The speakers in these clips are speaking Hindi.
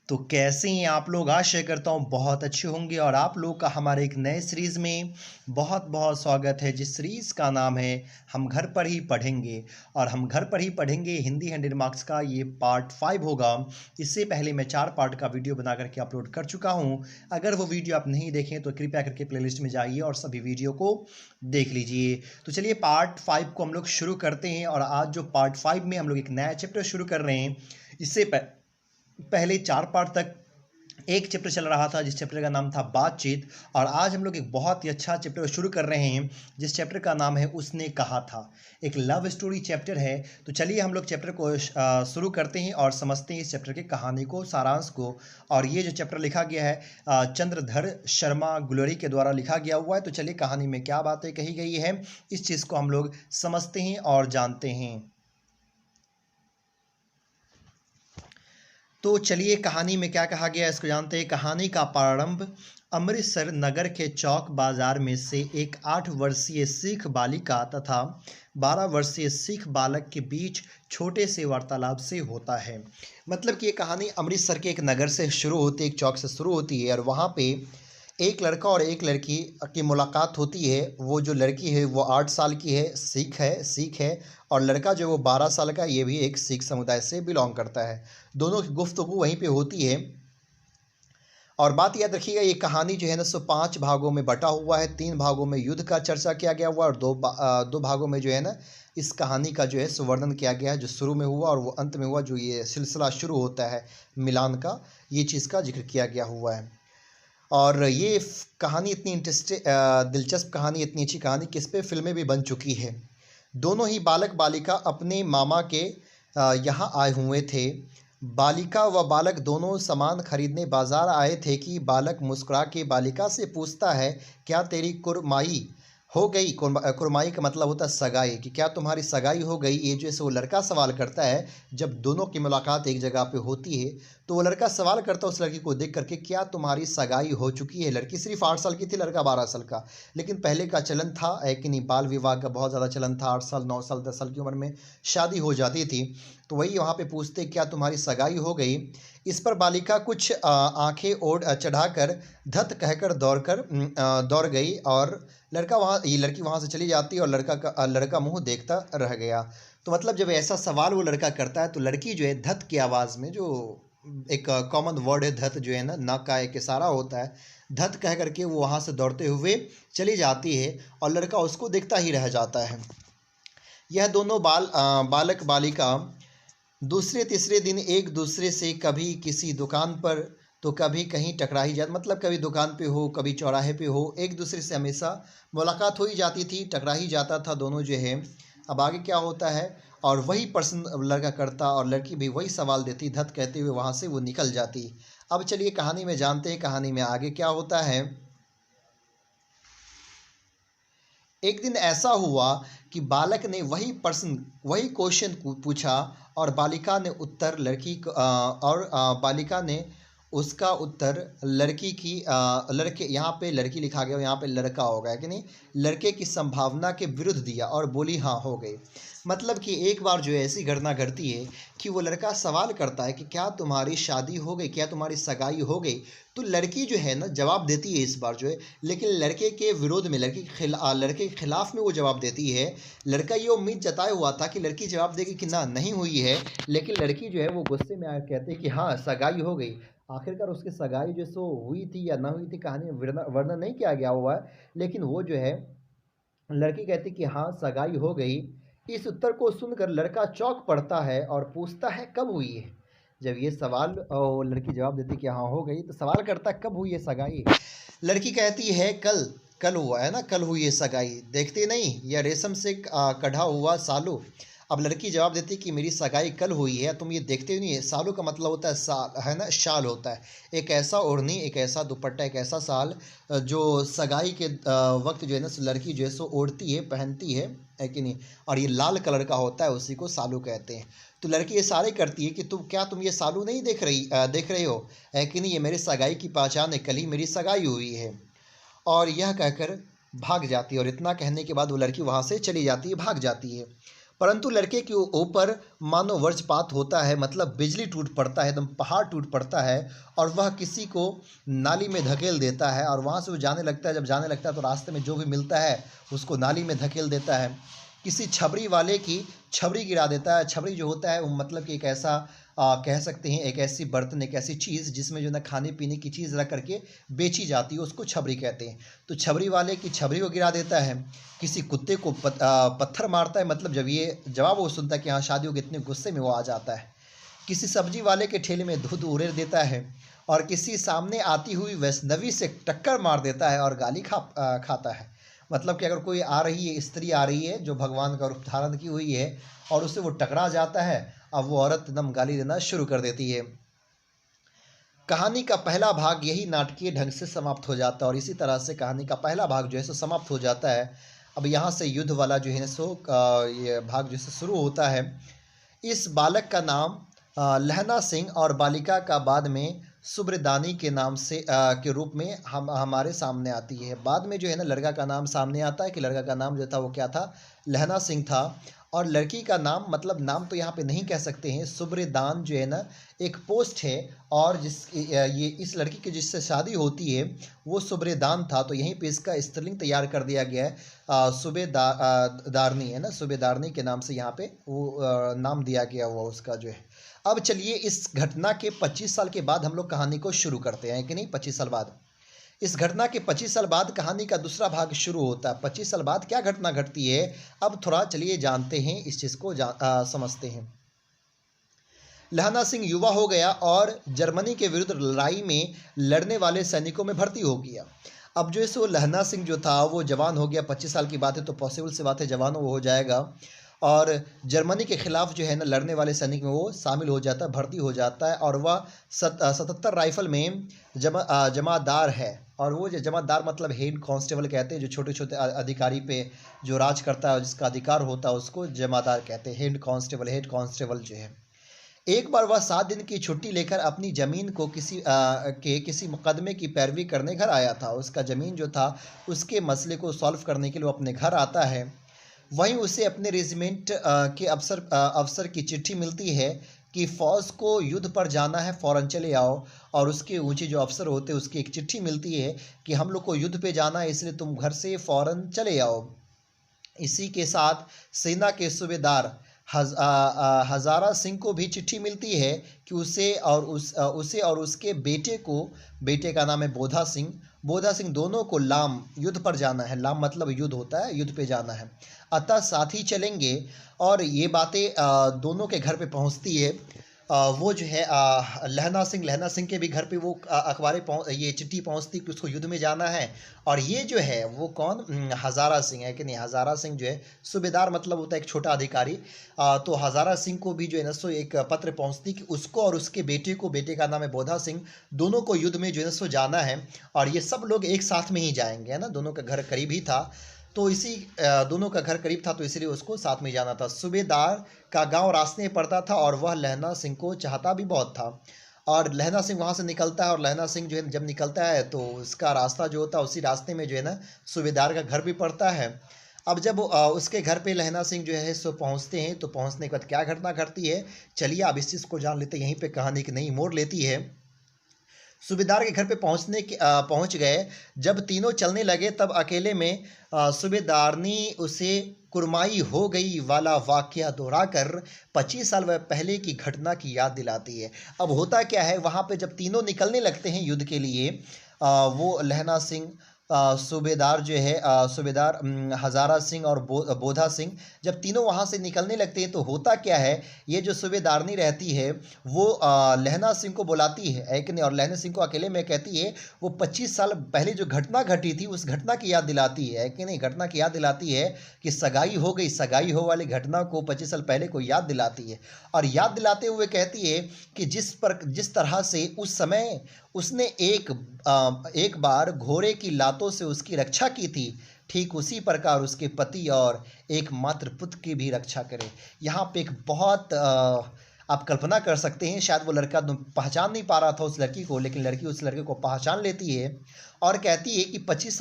तो कैसे हैं आप लोग। आशा करता हूँ बहुत अच्छे होंगे और आप लोग का हमारे एक नए सीरीज़ में बहुत बहुत स्वागत है, जिस सीरीज़ का नाम है हम घर पर ही पढ़ेंगे। और हम घर पर ही पढ़ेंगे हिंदी 100 मार्क्स का ये पार्ट 5 होगा। इससे पहले मैं 4 पार्ट का वीडियो बना करके अपलोड कर चुका हूँ। अगर वो वीडियो आप नहीं देखें तो कृपया करके प्लेलिस्ट में जाइए और सभी वीडियो को देख लीजिए। तो चलिए पार्ट 5 को हम लोग शुरू करते हैं। और आज जो पार्ट 5 में हम लोग एक नया चैप्टर शुरू कर रहे हैं। इससे पहले 4 पार्ट तक एक चैप्टर चल रहा था जिस चैप्टर का नाम था बातचीत। और आज हम लोग एक बहुत ही अच्छा चैप्टर शुरू कर रहे हैं जिस चैप्टर का नाम है उसने कहा था। एक लव स्टोरी चैप्टर है। तो चलिए हम लोग चैप्टर को शुरू करते हैं और समझते हैं इस चैप्टर की कहानी को, सारांश को। और ये जो चैप्टर लिखा गया है चंद्रधर शर्मा गुलरी के द्वारा लिखा गया हुआ है। तो चलिए कहानी में क्या बातें कही गई है इस चीज़ को हम लोग समझते हैं और जानते हैं। तो चलिए कहानी में क्या कहा गया है इसको जानते हैं। कहानी का प्रारंभ अमृतसर नगर के चौक बाजार में से एक 8 वर्षीय सिख बालिका तथा 12 वर्षीय सिख बालक के बीच छोटे से वार्तालाप से होता है। मतलब कि ये कहानी अमृतसर के एक नगर से शुरू होती है, एक चौक से शुरू होती है और वहाँ पे एक लड़का और एक लड़की की मुलाकात होती है। वो जो लड़की है वो 8 साल की है, सिख है। और लड़का जो वो 12 साल का, ये भी एक सिख समुदाय से बिलोंग करता है। दोनों की गुफ्तगू वहीं पे होती है। और बात याद रखिएगा, ये कहानी जो है ना सो 5 भागों में बटा हुआ है। 3 भागों में युद्ध का चर्चा किया गया हुआ और दो भागों में जो है ना इस कहानी का जो है सो वर्णन किया गया है, जो शुरू में हुआ और वो अंत में हुआ। जो ये सिलसिला शुरू होता है मिलान का, ये चीज़ का जिक्र किया गया हुआ है। और ये कहानी इतनी दिलचस्प कहानी, इतनी अच्छी कहानी कि इस पे फिल्में भी बन चुकी है। दोनों ही बालक बालिका अपने मामा के यहाँ आए हुए थे। बालिका व बालक दोनों सामान खरीदने बाजार आए थे कि बालक मुस्कुरा के बालिका से पूछता है, क्या तेरी कुरमाई हो गई। कुरमाई का मतलब होता है सगाई, कि क्या तुम्हारी सगाई हो गई। ये जो है वो लड़का सवाल करता है। जब दोनों की मुलाकात एक जगह पे होती है तो वो लड़का सवाल करता है उस लड़की को देख करके, क्या तुम्हारी सगाई हो चुकी है। लड़की सिर्फ 8 साल की थी, लड़का 12 साल का। लेकिन पहले का चलन था कि नहीं, बाल विवाह का बहुत ज़्यादा चलन था। 8 साल 9 साल 10 साल की उम्र में शादी हो जाती थी। तो वही वहाँ पे पूछते, क्या तुम्हारी सगाई हो गई। इस पर बालिका कुछ आंखें ओढ़ चढ़ाकर धत कहकर दौड़ गई और लड़की वहाँ से चली जाती है और लड़का मुंह देखता रह गया। तो मतलब जब ऐसा सवाल वो लड़का करता है तो लड़की जो है धत की आवाज़ में, जो एक कॉमन वर्ड है धत, जो है ना नाक का एक इशारा होता है, धत कह करके वो वहाँ से दौड़ते हुए चली जाती है और लड़का उसको देखता ही रह जाता है। यह दोनों बालक बालिका दूसरे तीसरे दिन एक दूसरे से कभी किसी दुकान पर तो कभी कहीं टकरा ही जाते। मतलब कभी दुकान पे हो, कभी चौराहे पे हो, एक दूसरे से हमेशा मुलाकात हो ही जाती थी, टकरा ही जाता था दोनों जो है। अब आगे क्या होता है, और वही प्रश्न लड़का करता और लड़की भी वही सवाल देती, धत कहते हुए वहाँ से वो निकल जाती। अब चलिए कहानी में जानते हैं कहानी में आगे क्या होता है। एक दिन ऐसा हुआ कि बालक ने वही क्वेश्चन पूछा और बालिका ने उत्तर बालिका ने उसका उत्तर लड़के, यहाँ पे लड़की लिखा गया, यहाँ पे लड़का होगा कि नहीं, लड़के की संभावना के विरुद्ध दिया और बोली हाँ हो गई। मतलब कि एक बार जो ऐसी घटना घटती है कि वो लड़का सवाल करता है कि क्या तुम्हारी शादी हो गई, क्या तुम्हारी सगाई हो गई। तो लड़की जो है ना जवाब देती है इस बार जो है, लेकिन लड़के के विरोध में, लड़के के खिलाफ में वो जवाब देती है। लड़का ये उम्मीद जताया हुआ था कि लड़की जवाब देगी कि ना नहीं हुई है, लेकिन लड़की जो है वो गुस्से में आकर कहते हैं कि हाँ सगाई हो गई। आखिरकार उसकी सगाई जो सो हुई थी या ना हुई थी कहानी में वर्णन नहीं किया गया हुआ है, लेकिन वो जो है लड़की कहती कि हाँ सगाई हो गई। इस उत्तर को सुनकर लड़का चौंक पड़ता है और पूछता है कब हुई है। जब ये सवाल और लड़की जवाब देती कि हाँ हो गई, तो सवाल करता है कब हुई है सगाई। लड़की कहती है कल हुआ है ना, कल हुई है सगाई, देखते नहीं यह रेशम से कढ़ा हुआ सालू। अब लड़की जवाब देती कि मेरी सगाई कल हुई है, तुम ये देखते नहीं है। सालू का मतलब होता है साल, है ना, शाल होता है। एक ऐसा ओढ़नी, एक ऐसा दुपट्टा, एक ऐसा साल जो सगाई के वक्त जो है ना लड़की जो है सो ओढ़ती है, पहनती है कि नहीं। और ये लाल कलर का होता है, उसी को सालू कहते हैं। तो लड़की इशारे करती है कि तुम ये सालू नहीं देख रहे हो, है कि नहीं, ये मेरी सगाई की पहचान है, कल ही मेरी सगाई हुई है। और यह कहकर भाग जाती है। और इतना कहने के बाद वो लड़की वहाँ से चली जाती है, भाग जाती है। परंतु लड़के के ऊपर मानो वज्रपात होता है, मतलब बिजली टूट पड़ता है, एकदम पहाड़ टूट पड़ता है और वह किसी को नाली में धकेल देता है। और वहाँ से वो जाने लगता है। जब जाने लगता है तो रास्ते में जो भी मिलता है उसको नाली में धकेल देता है। किसी छबरी वाले की छबरी गिरा देता है। छबरी जो होता है वो मतलब कि एक ऐसा कह सकते हैं एक ऐसी बर्तन, एक ऐसी चीज़ जिसमें जो है ना खाने पीने की चीज़ रख करके बेची जाती है, उसको छबरी कहते हैं। तो छबरी वाले की छबरी को गिरा देता है। किसी कुत्ते को पत्थर मारता है, मतलब जब वो सुनता है कि हाँ शादी होगी, इतने गुस्से में वो आ जाता है। किसी सब्जी वाले के ठेले में दूध उड़ेल देता है और किसी सामने आती हुई वैष्णवी से टक्कर मार देता है और गाली खाता है। मतलब कि अगर कोई आ रही है, स्त्री आ रही है जो भगवान का रूप धारण की हुई है और उससे वो टकरा जाता है, अब वो औरत एकदम गाली देना शुरू कर देती है। कहानी का पहला भाग यही नाटकीय ढंग से समाप्त हो जाता है और इसी तरह से कहानी का पहला भाग जो है सो समाप्त हो जाता है। अब यहाँ से युद्ध वाला जो है सो ये भाग जो है शुरू होता है। इस बालक का नाम लहना सिंह और बालिका का बाद में सुब्रदानी के नाम से के रूप में हमारे सामने आती है। बाद में जो है ना लड़का का नाम सामने आता है कि लड़का का नाम जो था वो क्या था, लहना सिंह था। और लड़की का नाम, मतलब नाम तो यहाँ पे नहीं कह सकते हैं, सुब्रदान जो है ना एक पोस्ट है और ये इस लड़की की जिससे शादी होती है वो सुब्रदान था। तो यहीं पे इसका स्त्रीलिंग तैयार कर दिया गया है। सूबेदारनी है ना, सूबेदारनी के नाम से यहाँ पे वो नाम दिया गया हुआ उसका जो है। अब चलिए इस घटना के 25 साल के बाद हम लोग कहानी को शुरू करते हैं कि नहीं। 25 साल बाद, इस घटना के 25 साल बाद कहानी का दूसरा भाग शुरू होता है। 25 साल बाद क्या घटना घटती है, अब थोड़ा चलिए जानते हैं, इस चीज़ को समझते हैं। लहना सिंह युवा हो गया और जर्मनी के विरुद्ध लड़ाई में लड़ने वाले सैनिकों में भर्ती हो गया। अब जो है सो लहना सिंह जो था वो जवान हो गया। 25 साल की बात है तो पॉसिबल सी बात है जवान वो हो जाएगा और जर्मनी के खिलाफ जो है ना लड़ने वाले सैनिक में वो शामिल हो जाता है, भर्ती हो जाता है। और वह 77 राइफल में जमादार है। और वो जो जमादार मतलब हेड कांस्टेबल कहते हैं, जो छोटे छोटे अधिकारी पे जो राज करता है जिसका अधिकार होता है उसको जमादार कहते हैं। हेड कांस्टेबल जो है। एक बार वह 7 दिन की छुट्टी लेकर अपनी ज़मीन को किसी मुकदमे की पैरवी करने घर आया था। उसका ज़मीन जो था उसके मसले को सॉल्व करने के लिए वो अपने घर आता है। वहीं उसे अपने रेजिमेंट के अफसर की चिट्ठी मिलती है कि फ़ौज को युद्ध पर जाना है, फ़ौरन चले आओ। और उसके ऊंचे जो अफसर होते हैं उसकी एक चिट्ठी मिलती है कि हम लोग को युद्ध पे जाना है, इसलिए तुम घर से फ़ौरन चले आओ। इसी के साथ सेना के सूबेदार हज़ारा सिंह को भी चिट्ठी मिलती है कि उसे और उसके बेटे का नाम है बोधा सिंह दोनों को लाम युद्ध पर जाना है। लाम मतलब युद्ध होता है, युद्ध पे जाना है, अतः साथ ही चलेंगे। और ये बातें दोनों के घर पे पहुंचती है। वो जो है लहना सिंह के भी घर पे वो ये चिट्ठी पहुंचती कि उसको युद्ध में जाना है। और ये जो है वो कौन, हज़ारा सिंह है कि नहीं। हज़ारा सिंह जो है सूबेदार मतलब होता है एक छोटा अधिकारी। तो हज़ारा सिंह को भी जो है ना सो एक पत्र पहुंचती कि उसको और उसके बेटे का नाम है बोधा सिंह, दोनों को युद्ध में जो है ना सो जाना है। और ये सब लोग एक साथ में ही जाएंगे, है ना। दोनों का घर करीब ही था तो दोनों का घर करीब था तो इसलिए उसको साथ में जाना था। सूबेदार का गांव रास्ते में पड़ता था और वह लहना सिंह को चाहता भी बहुत था। और लहना सिंह वहाँ से निकलता है और लहना सिंह जो है जब निकलता है तो उसका रास्ता जो होता है उसी रास्ते में जो है ना सूबेदार का घर भी पड़ता है। अब जब उसके घर पे लहना सिंह जो है सो पहुँचते हैं तो पहुँचने के बाद क्या घटना घटती है, चलिए अब इस चीज़ को जान लेते हैं। यहीं पे कहानी की नई मोड़ लेती है। सूबेदार के घर पे पहुंच गए। जब तीनों चलने लगे तब अकेले में सूबेदारनी उसे कुरमाई हो गई वाला वाकया दोहराकर 25 साल पहले की घटना की याद दिलाती है। अब होता क्या है, वहाँ पे जब तीनों निकलने लगते हैं युद्ध के लिए, वो लहना सिंह, सूबेदार जो है सूबेदार हज़ारा सिंह और बोधा सिंह, जब तीनों वहाँ से निकलने लगते हैं तो होता क्या है, ये जो सूबेदारनी रहती है वो लहना सिंह को बुलाती है कि नहीं, और लहना सिंह को अकेले में कहती है वो 25 साल पहले जो घटना घटी थी उस घटना की याद दिलाती है कि नहीं। घटना की याद दिलाती है कि सगाई हो गई, सगाई हो वाली घटना को 25 साल पहले को याद दिलाती है। और याद दिलाते हुए कहती है कि जिस तरह से उस समय उसने एक बार घोड़े की लातों से उसकी रक्षा की थी, ठीक उसी प्रकार उसके पति और एक मात्र पुत्र की भी रक्षा करे। यहाँ पे एक बहुत आप कल्पना कर सकते हैं, शायद वो लड़का पहचान नहीं पा रहा था उस लड़की को, लेकिन लड़की उस लड़के को पहचान लेती है और कहती है कि 25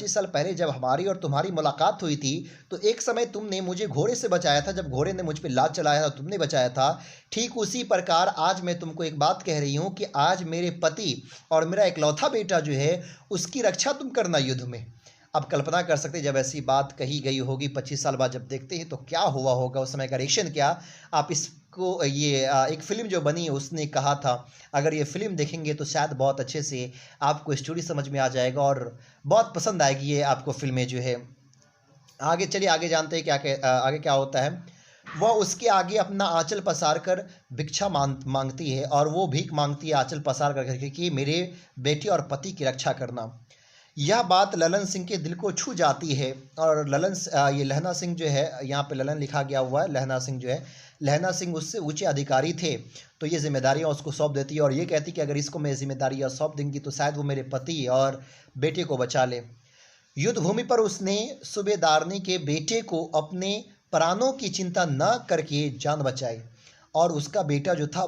साल पहले जब हमारी और तुम्हारी मुलाकात हुई थी तो एक समय तुमने मुझे घोड़े से बचाया था, जब घोड़े ने मुझ पर लात चलाया था तुमने बचाया था। ठीक उसी प्रकार आज मैं तुमको एक बात कह रही हूँ कि आज मेरे पति और मेरा इकलौता बेटा जो है उसकी रक्षा तुम करना युद्ध में। अब कल्पना कर सकते हैं जब ऐसी बात कही गई होगी 25 साल बाद जब देखते हैं तो क्या हुआ होगा, उस समय का रिएक्शन क्या। आप इसको ये एक फ़िल्म जो बनी है उसने कहा था, अगर ये फ़िल्म देखेंगे तो शायद बहुत अच्छे से आपको स्टोरी समझ में आ जाएगा और बहुत पसंद आएगी ये आपको फिल्में जो है। आगे चलिए आगे जानते हैं आगे क्या होता है। वह उसके आगे अपना आंचल पसार कर भिक्षा मांगती है और वो भीख मांगती है आंचल पसार कर कि मेरे बेटे और पति की रक्षा करना। यह बात ललन सिंह के दिल को छू जाती है और ये लहना सिंह जो है, यहाँ पे ललन लिखा गया हुआ है, लहना सिंह जो है, लहना सिंह उससे ऊंचे अधिकारी थे तो ये जिम्मेदारियाँ उसको सौंप देती है और ये कहती कि अगर इसको मैं जिम्मेदारियाँ सौंप दूंगी तो शायद वो मेरे पति और बेटे को बचा ले। युद्ध भूमि पर उसने सूबेदारनी के बेटे को अपने प्राणों की चिंता न करके जान बचाई और उसका बेटा जो था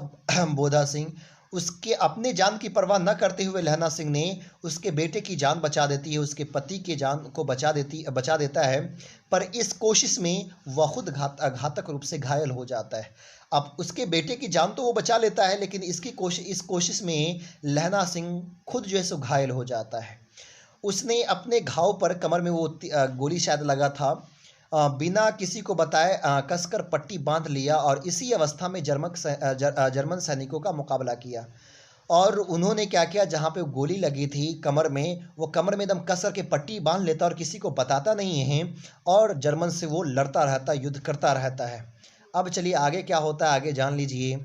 बोधा सिंह, उसके अपने जान की परवाह न करते हुए लहना सिंह ने उसके बेटे की जान बचा देती है, उसके पति की जान को बचा देता है, पर इस कोशिश में वह खुद घातक रूप से घायल हो जाता है। अब उसके बेटे की जान तो वो बचा लेता है लेकिन इस कोशिश में लहना सिंह खुद जो है सो घायल हो जाता है। उसने अपने घाव पर, कमर में वो गोली शायद लगा था, बिना किसी को बताए कसकर पट्टी बांध लिया और इसी अवस्था में जर्मन सैनिकों का मुकाबला किया। और उन्होंने क्या किया, जहाँ पे गोली लगी थी कमर में, वो कमर में एकदम कसर के पट्टी बांध लेता और किसी को बताता नहीं है और जर्मन से वो लड़ता रहता, युद्ध करता रहता है। अब चलिए आगे क्या होता है, आगे जान लीजिए।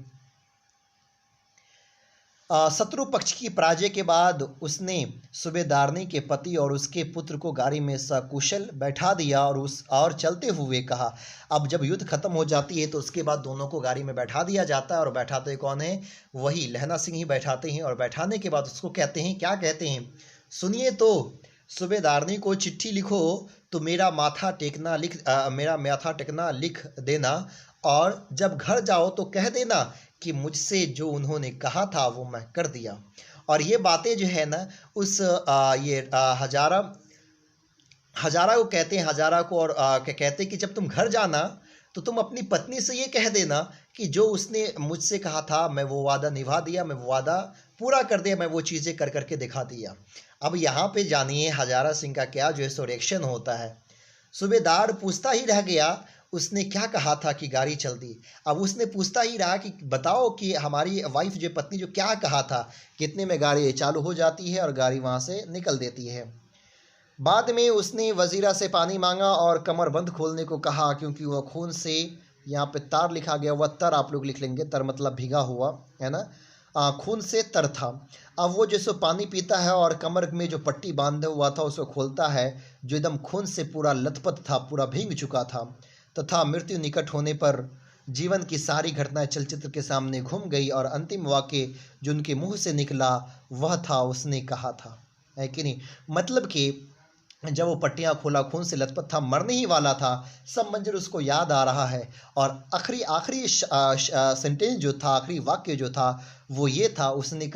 शत्रु पक्ष की पराजय के बाद उसने सूबेदारनी के पति और उसके पुत्र को गाड़ी में सकुशल बैठा दिया और चलते हुए कहा। अब जब युद्ध खत्म हो जाती है तो उसके बाद दोनों को गाड़ी में बैठा दिया जाता है और बैठाते कौन है, वही लहना सिंह ही बैठाते हैं और बैठाने के बाद उसको कहते हैं, क्या कहते हैं, सुनिए तो सूबेदारनी को चिट्ठी लिखो तो मेरा माथा टेकना लिख देना और जब घर जाओ तो कह देना कि मुझसे जो उन्होंने कहा था वो मैं कर दिया। और ये बातें जो है ना उस हजारा को कहते हैं, हजारा को, और क्या कहते हैं कि जब तुम घर जाना तो तुम अपनी पत्नी से ये कह देना कि जो उसने मुझसे कहा था मैं वो वादा निभा दिया, मैं वो वादा पूरा कर दिया, मैं वो चीज़ें कर करके दिखा दिया। अब यहाँ पे जानिए हजारा सिंह का क्या जो है सो रिएक्शन होता है। सूबेदार पूछता ही रह गया उसने क्या कहा था कि गाड़ी चल दी। अब उसने पूछता ही रहा कि बताओ कि हमारी वाइफ जो पत्नी जो क्या कहा था, कितने में गाड़ी चालू हो जाती है और गाड़ी वहाँ से निकल देती है। बाद में उसने वजीरा से पानी मांगा और कमरबंद खोलने को कहा क्योंकि वह खून से, यहाँ पे तार लिखा गया हुआ, तर आप लोग लिख लेंगे, तर मतलब भीगा हुआ है ना, खून से तर था। अब वो जैसे पानी पीता है और कमर में जो पट्टी बांधा हुआ था उसको खोलता है जो एकदम खून से पूरा लथपथ था, पूरा भीग चुका था, तथा मृत्यु निकट होने पर जीवन की सारी घटनाएं चलचित्र के सामने घूम गई और अंतिम वाक्य जो उनके मुंह से निकला वह था, उसने कहा था, है कि नहीं। मतलब कि जब वो पट्टियाँ खोला, खून से लथपथ था, मरने ही वाला था, सब मंजर उसको याद आ रहा है और आखिरी सेंटेंस जो था, आखिरी वाक्य जो था वो ये था, उसने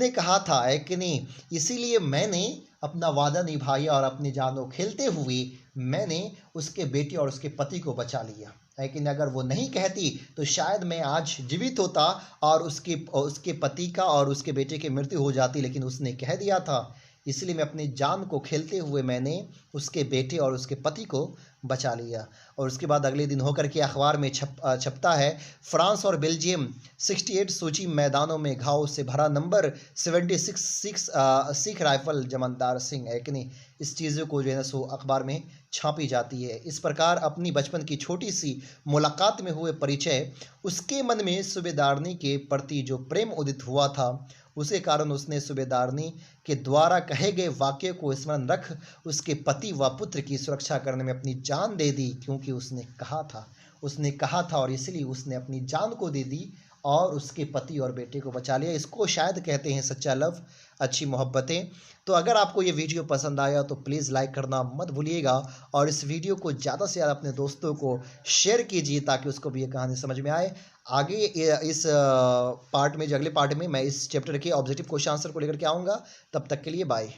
कहा था है कि नहीं। इसीलिए मैंने अपना वादा निभाया और अपनी जानों खेलते हुए मैंने उसके बेटे और उसके पति को बचा लिया। लेकिन अगर वो नहीं कहती तो शायद मैं आज जीवित होता और उसके पति का और उसके बेटे की मृत्यु हो जाती, लेकिन उसने कह दिया था, इसलिए मैं अपनी जान को खेलते हुए मैंने उसके बेटे और उसके पति को बचा लिया। और उसके बाद अगले दिन होकर के अखबार में छपता है, फ्रांस और बेल्जियम 68 सूची मैदानों में घाव से भरा, नंबर 76 सिख राइफल जमानदार सिंह, है कि नहीं। इस चीज़ों को जो है ना सो अखबार में छापी जाती है। इस प्रकार अपनी बचपन की छोटी सी मुलाकात में हुए परिचय, उसके मन में सूबेदारनी के प्रति जो प्रेम उदित हुआ था, उसी कारण उसने सूबेदारनी के द्वारा कहे गए वाक्य को स्मरण रख उसके पति व पुत्र की सुरक्षा करने में अपनी जान दे दी, क्योंकि उसने कहा था और इसलिए उसने अपनी जान को दे दी और उसके पति और बेटे को बचा लिया। इसको शायद कहते हैं सच्चा लव, अच्छी मोहब्बतें। तो अगर आपको ये वीडियो पसंद आया तो प्लीज़ लाइक करना मत भूलिएगा और इस वीडियो को ज़्यादा से ज़्यादा अपने दोस्तों को शेयर कीजिए ताकि उसको भी ये कहानी समझ में आए। आगे इस पार्ट में, जो अगले पार्ट में मैं इस चैप्टर के ऑब्जेक्टिव क्वेश्चन आंसर को लेकर के आऊँगा। तब तक के लिए बाय।